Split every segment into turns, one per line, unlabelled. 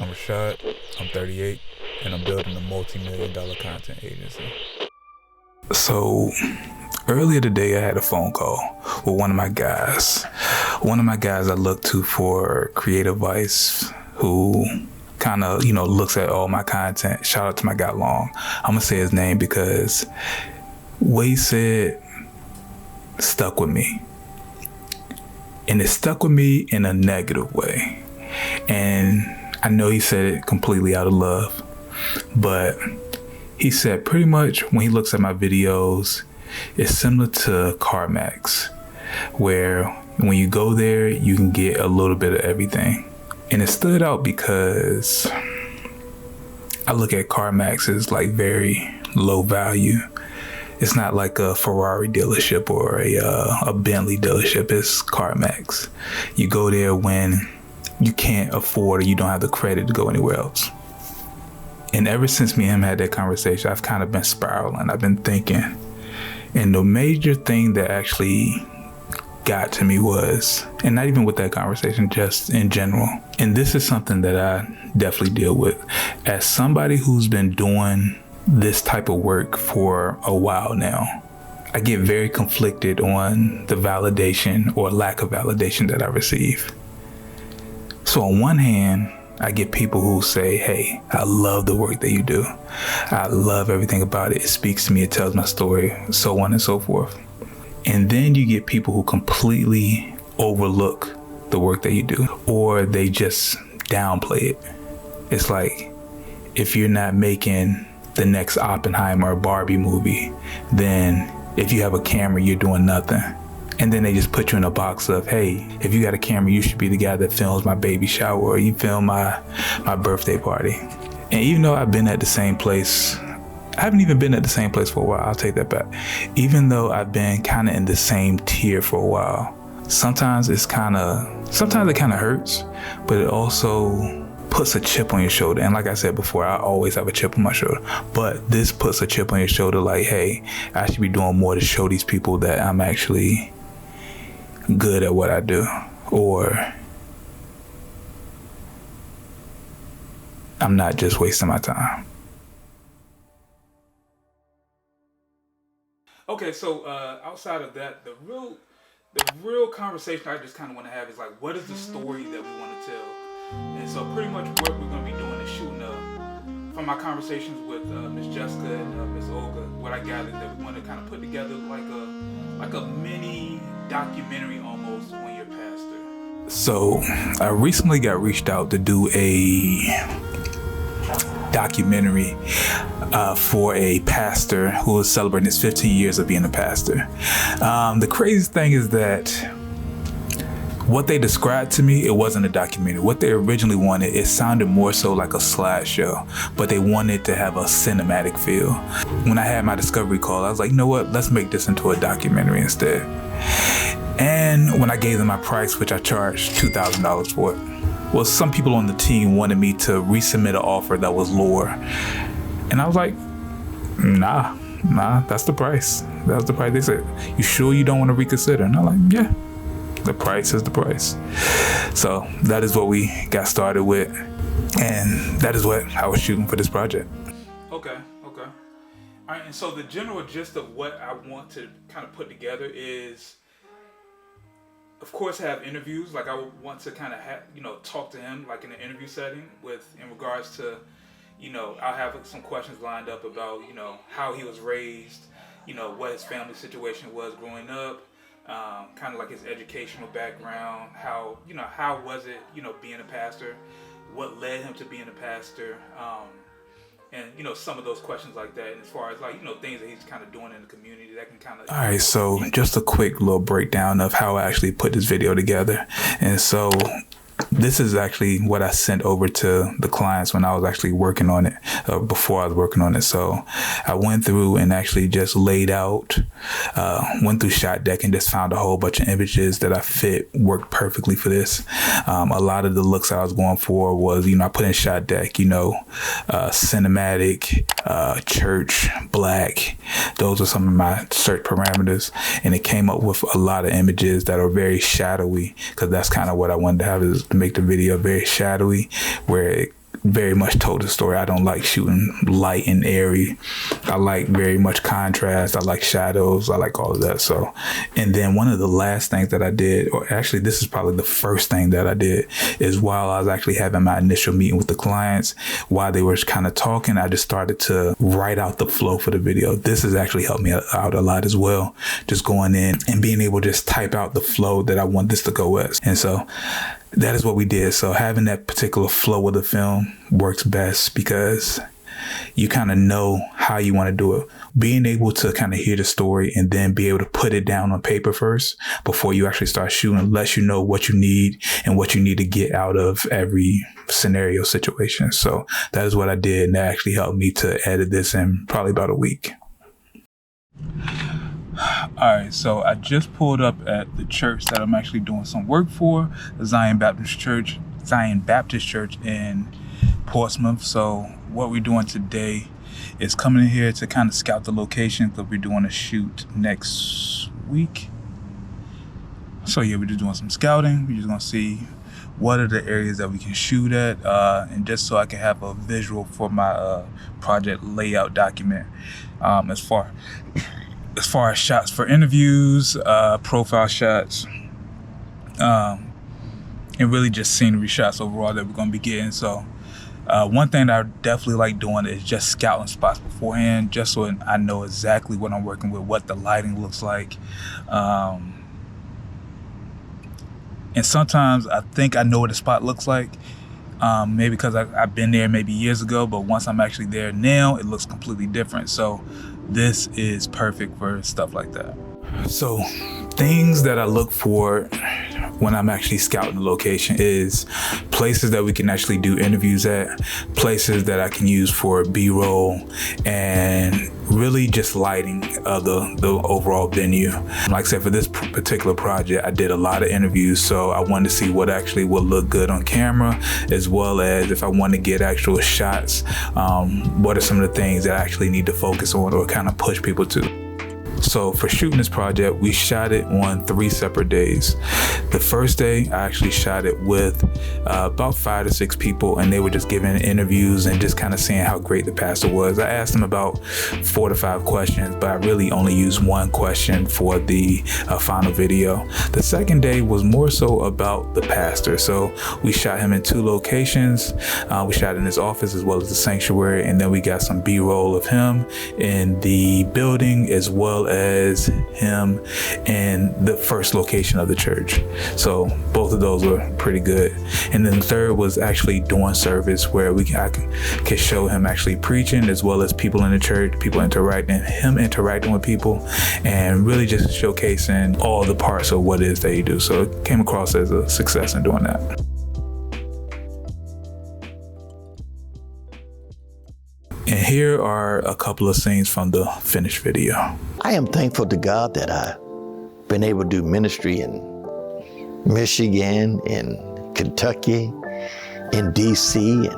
I'm Rashad, I'm 38, and I'm building a multi-million-dollar content agency. So, earlier today I had a phone call with one of my guys. One of my guys I look to for creative advice, who kind of, looks at all my content. Shout out to my guy Long. I'm going to say his name because what he said stuck with me. And it stuck with me in a negative way. And I know he said it completely out of love, but he said pretty much when he looks at my videos, it's similar to CarMax, where when you go there, you can get a little bit of everything. And it stood out because I look at CarMax as like very low value. It's not like a Ferrari dealership or a Bentley dealership. It's CarMax. You go there when you can't afford or you don't have the credit to go anywhere else. And ever since me and him had that conversation, I've kind of been spiraling. I've been thinking. And the major thing that actually got to me was, and not even with that conversation, just in general. And this is something that I definitely deal with. As somebody who's been doing this type of work for a while now, I get very conflicted on the validation or lack of validation that I receive. So on one hand, I get people who say, hey, I love the work that you do. I love everything about it. It speaks to me. It tells my story, so on and so forth. And then you get people who completely overlook the work that you do, or they just downplay it. It's like, if you're not making the next Oppenheimer or Barbie movie, then if you have a camera, you're doing nothing. And then they just put you in a box of, hey, if you got a camera, you should be the guy that films my baby shower or you film my birthday party. And even though I've been at the same place, I haven't even been at the same place for a while. I'll take that back. Even though I've been kind of in the same tier for a while, sometimes it kind of hurts, but it also puts a chip on your shoulder. And like I said before, I always have a chip on my shoulder, but this puts a chip on your shoulder like, hey, I should be doing more to show these people that I'm actually good at what I do, or I'm not just wasting my time. Okay, so outside of that, the real conversation I just kind of want to have is like, what is the story that we want to tell? And so pretty much what we're going to be doing is shooting from my conversations with Miss Jessica and Miss Olga, what I gathered that we want to kind of put together like a mini documentary almost when you're a pastor. So I recently got reached out to do a documentary for a pastor who is celebrating his 15 years of being a pastor. The craziest thing is that what they described to me, it wasn't a documentary. What they originally wanted, it sounded more so like a slideshow, but they wanted to have a cinematic feel. When I had my discovery call, I was like, you know what, let's make this into a documentary instead. And when I gave them my price, which I charged $2,000 for it, well, some people on the team wanted me to resubmit an offer that was lower. And I was like, nah, that's the price. That was the price. They said, you sure you don't want to reconsider? And I'm like, yeah. The price is the price. So that is what we got started with. And that is what I was shooting for this project. Okay. All right, and so the general gist of what I want to kind of put together is, of course, have interviews. Like I would want to kind of talk to him like in an interview setting in regards to, I'll have some questions lined up about, how he was raised, what his family situation was growing up. Kind of like his educational background, how was it, being a pastor, what led him to being a pastor, and some of those questions like that, and as far as things that he's kind of doing in the community that can kind of. All right, so just a quick little breakdown of how I actually put this video together. And so this is actually what I sent over to the clients when I was actually working on it, before I was working on it. So I went through and actually just laid out, went through Shot Deck and just found a whole bunch of images that I worked perfectly for this. A lot of the looks I was going for was, I put in Shot Deck, cinematic, church, black. Those are some of my search parameters. And it came up with a lot of images that are very shadowy, because that's kind of what I wanted to have, is to make the video very shadowy, where very much told the story. I don't like shooting light and airy. I like very much contrast. I like shadows. I like all of that. So, and then one of the last things that I did, or actually this is probably the first thing that I did, is while I was actually having my initial meeting with the clients, while they were kind of talking, I just started to write out the flow for the video. This has actually helped me out a lot as well. Just going in and being able to just type out the flow that I want this to go as. And so that is what we did. So having that particular flow of the film works best because you kind of know how you want to do it. Being able to kind of hear the story and then be able to put it down on paper first before you actually start shooting lets you know what you need and what you need to get out of every scenario situation. So that is what I did, and that actually helped me to edit this in probably about a week. All right, so I just pulled up at the church that I'm actually doing some work for, the Zion Baptist Church in Portsmouth. So what we're doing today is coming in here to kind of scout the location because we're doing a shoot next week. So yeah, we're just doing some scouting. We're just gonna see what are the areas that we can shoot at, and just so I can have a visual for my project layout document as far as shots for interviews, profile shots, and really just scenery shots overall that we're going to be getting. So one thing that I definitely like doing is just scouting spots beforehand, just so I know exactly what I'm working with, what the lighting looks like. And sometimes I think I know what a spot looks like, maybe because I've been there maybe years ago, but once I'm actually there now, it looks completely different. So this is perfect for stuff like that. So things that I look for when I'm actually scouting the location is places that we can actually do interviews at, places that I can use for B-roll, and really just lighting of the overall venue. Like I said, for this particular project, I did a lot of interviews, so I wanted to see what actually would look good on camera, as well as if I want to get actual shots, what are some of the things that I actually need to focus on or kind of push people to. So for shooting this project, we shot it on 3 separate days. The first day, I actually shot it with about 5 to 6 people, and they were just giving interviews and just kind of seeing how great the pastor was. I asked them about 4 to 5 questions, but I really only used 1 question for the final video. The second day was more so about the pastor. So we shot him in 2 locations. We shot in his office as well as the sanctuary, and then we got some B-roll of him in the building as well as him in the first location of the church. So both of those were pretty good. And then the third was actually doing service, where I could show him actually preaching, as well as people in the church, people interacting with people, and really just showcasing all the parts of what it is that he do. So it came across as a success in doing that. And here are a couple of scenes from the finished video.
I am thankful to God that I've been able to do ministry in Michigan, in Kentucky, in DC, in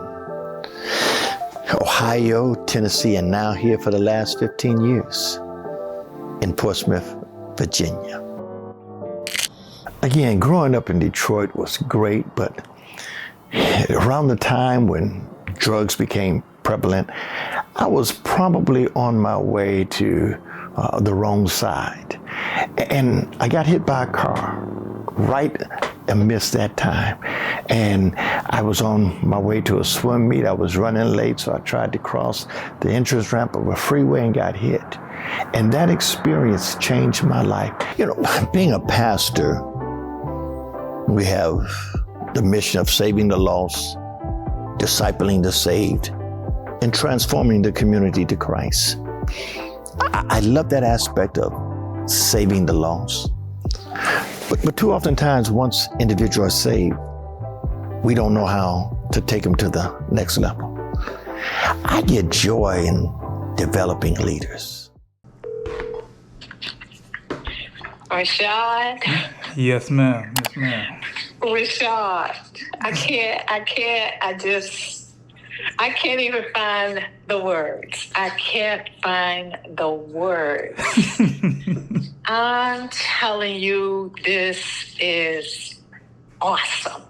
Ohio, Tennessee, and now here for the last 15 years in Portsmouth, Virginia. Again, growing up in Detroit was great, but around the time when drugs became prevalent, I was probably on my way to the wrong side. And I got hit by a car right amidst that time. And I was on my way to a swim meet. I was running late, so I tried to cross the entrance ramp of a freeway and got hit. And that experience changed my life. You know, being a pastor, we have the mission of saving the lost, discipling the saved, and transforming the community to Christ. I love that aspect of saving the lost. But too often times, once individuals are saved, we don't know how to take them to the next level. I get joy in developing leaders.
Rashad?
Yes, ma'am. Yes, ma'am.
Rashad, I can't even find the words. I can't find the words. I'm telling you, this is awesome.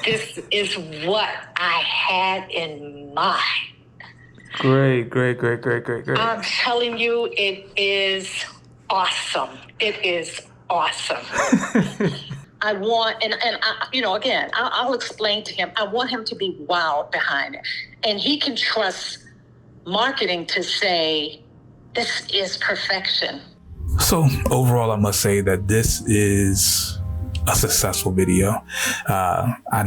This is what I had in mind.
Great.
I'm telling you, it is awesome. It is awesome. I want, and I, again, I'll explain to him. I want him to be wowed behind it. And he can trust marketing to say, this is perfection.
So overall, I must say that this is a successful video. I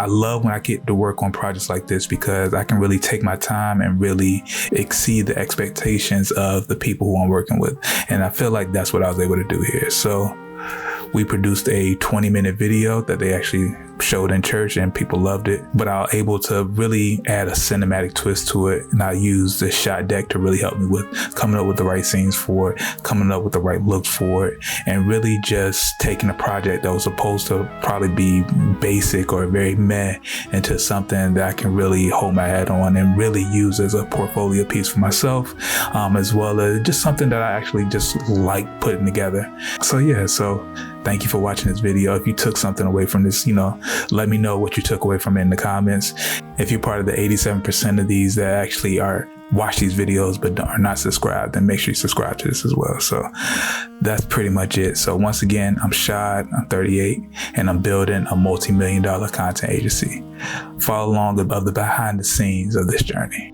love when I get to work on projects like this because I can really take my time and really exceed the expectations of the people who I'm working with. And I feel like that's what I was able to do here. So we produced a 20-minute video that they actually showed in church and people loved it, but I was able to really add a cinematic twist to it. And I used the shot deck to really help me with coming up with the right scenes for it, coming up with the right look for it, and really just taking a project that was supposed to probably be basic or very meh into something that I can really hold my head on and really use as a portfolio piece for myself, as well as just something that I actually just like putting together. So yeah, thank you for watching this video. If you took something away from this, let me know what you took away from it in the comments. If you're part of the 87% of these that actually watch these videos but are not subscribed, then make sure you subscribe to this as well. So that's pretty much it. So once again, I'm Shad, I'm 38, and I'm building a multi-million-dollar content agency. Follow along above the behind the scenes of this journey.